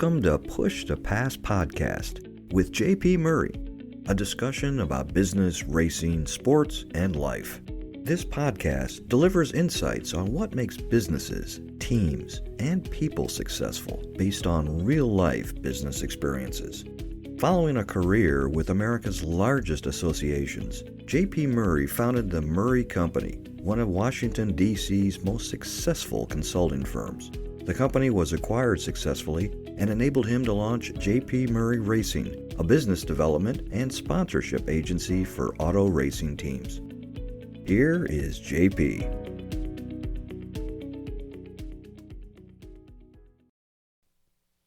Welcome to Push to Pass podcast with JP Murray, a discussion about business, racing, sports, and life. This podcast delivers insights on what makes businesses, teams, and people successful based on real-life business experiences. Following a career with America's largest associations, JP Murray founded the Murray Company, one of Washington, D.C.'s most successful consulting firms. The company was acquired successfully and enabled him to launch JP Murray Racing, a business development and sponsorship agency for auto racing teams. Here is JP.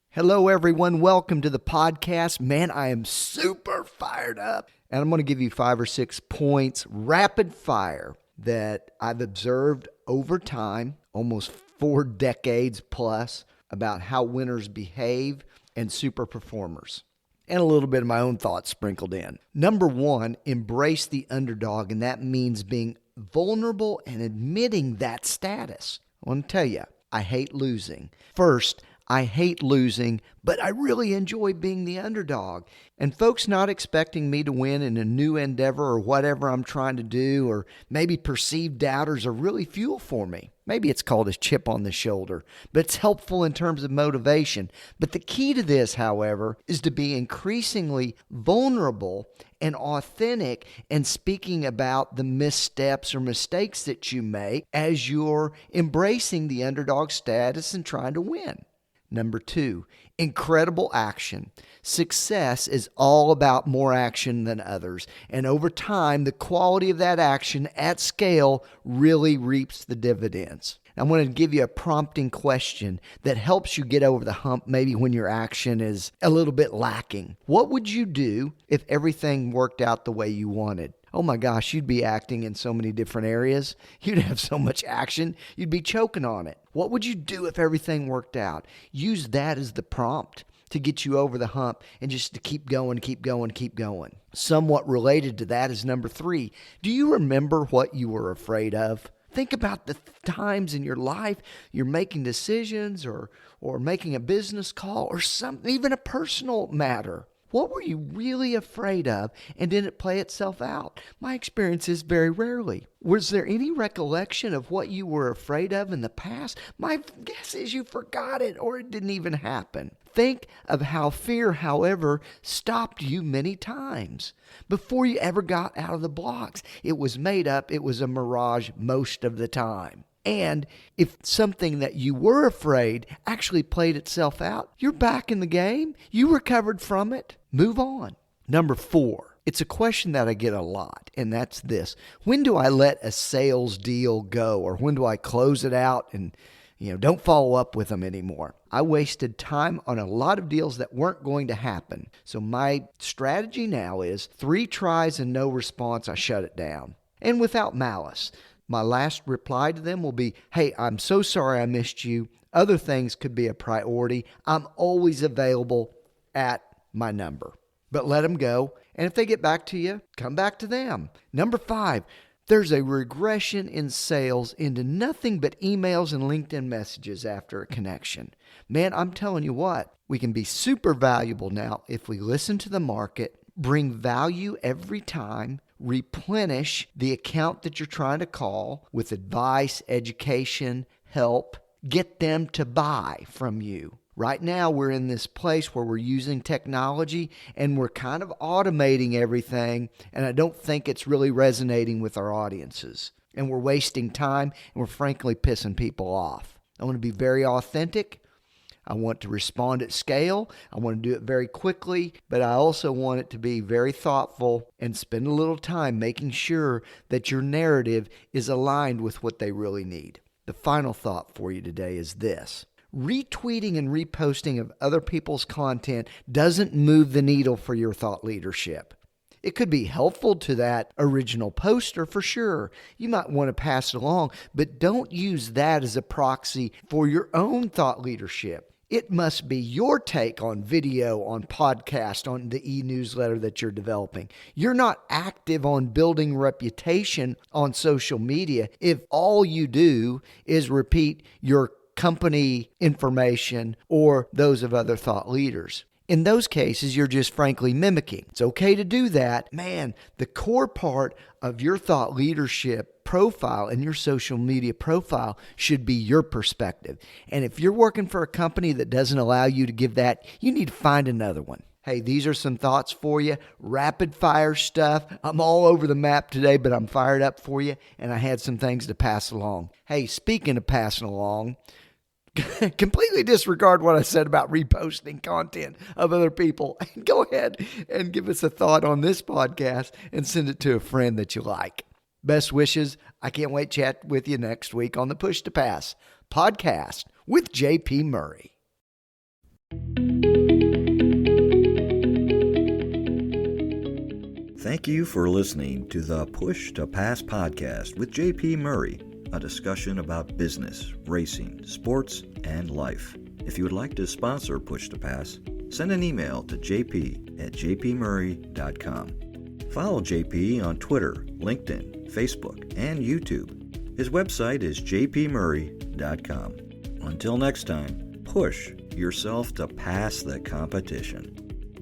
Hello, everyone. Welcome to the podcast. Man, I am super fired up. And I'm going to give you 5 or 6 points, rapid fire, that I've observed over time, almost 4 decades plus, about how winners behave and super performers. And a little bit of my own thoughts sprinkled in. Number 1, embrace the underdog, and that means being vulnerable and admitting that status. I want to tell you, I hate losing. First, I hate losing, but I really enjoy being the underdog. And folks not expecting me to win in a new endeavor or whatever I'm trying to do, or maybe perceived doubters, are really fuel for me. Maybe it's called a chip on the shoulder, but it's helpful in terms of motivation. But the key to this, however, is to be increasingly vulnerable and authentic and speaking about the missteps or mistakes that you make as you're embracing the underdog status and trying to win. Number 2, incredible action. Success is all about more action than others. And over time, the quality of that action at scale really reaps the dividends. I'm going to give you a prompting question that helps you get over the hump maybe when your action is a little bit lacking. What would you do if everything worked out the way you wanted? Oh my gosh, you'd be acting in so many different areas. You'd have so much action, you'd be choking on it. What would you do if everything worked out? Use that as the prompt to get you over the hump and just to keep going, keep going, keep going. Somewhat related to that is number 3. Do you remember what you were afraid of? Think about the times in your life you're making decisions or making a business call or something, even a personal matter. What were you really afraid of, and did it play itself out? My experience is very rarely. Was there any recollection of what you were afraid of in the past? My guess is you forgot it or it didn't even happen. Think of how fear, however, stopped you many times. Before you ever got out of the blocks, it was made up, it was a mirage most of the time. And if something that you were afraid actually played itself out, you're back in the game. You recovered from it. Move on. Number 4, it's a question that I get a lot, and that's this. When do I let a sales deal go, or when do I close it out and don't follow up with them anymore? I wasted time on a lot of deals that weren't going to happen. So my strategy now is 3 tries and no response, I shut it down. And without malice. My last reply to them will be, hey, I'm so sorry I missed you. Other things could be a priority. I'm always available at my number. But let them go. And if they get back to you, come back to them. Number 5, there's a regression in sales into nothing but emails and LinkedIn messages after a connection. Man, I'm telling you what, we can be super valuable now if we listen to the market, bring value every time, replenish the account that you're trying to call with advice, education, help, get them to buy from you. Right now, we're in this place where we're using technology and we're kind of automating everything, and I don't think it's really resonating with our audiences. And we're wasting time, and we're frankly pissing people off. I want to be very authentic. I want to respond at scale. I want to do it very quickly, but I also want it to be very thoughtful and spend a little time making sure that your narrative is aligned with what they really need. The final thought for you today is this. Retweeting and reposting of other people's content doesn't move the needle for your thought leadership. It could be helpful to that original poster for sure. You might want to pass it along, but don't use that as a proxy for your own thought leadership. It must be your take on video, on podcast, on the e-newsletter that you're developing. You're not active on building reputation on social media if all you do is repeat your company information or those of other thought leaders. In those cases, you're just frankly mimicking. It's okay to do that. Man, the core part of your thought leadership profile and your social media profile should be your perspective. And if you're working for a company that doesn't allow you to give that, you need to find another one. Hey, these are some thoughts for you. Rapid fire stuff. I'm all over the map today, but I'm fired up for you, and I had some things to pass along. Hey, speaking of passing along, completely disregard what I said about reposting content of other people. Go ahead and give us a thought on this podcast and send it to a friend that you like. Best wishes. I can't wait to chat with you next week on the Push to Pass podcast with JP Murray. Thank you for listening to the Push to Pass podcast with JP Murray, a discussion about business, racing, sports, and life. If you would like to sponsor Push to Pass, send an email to jp@jpmurray.com. Follow JP on Twitter, LinkedIn, Facebook, and YouTube. His website is jpmurray.com. Until next time, push yourself to pass the competition.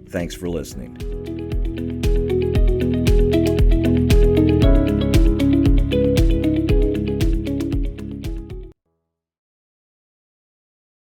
Thanks for listening.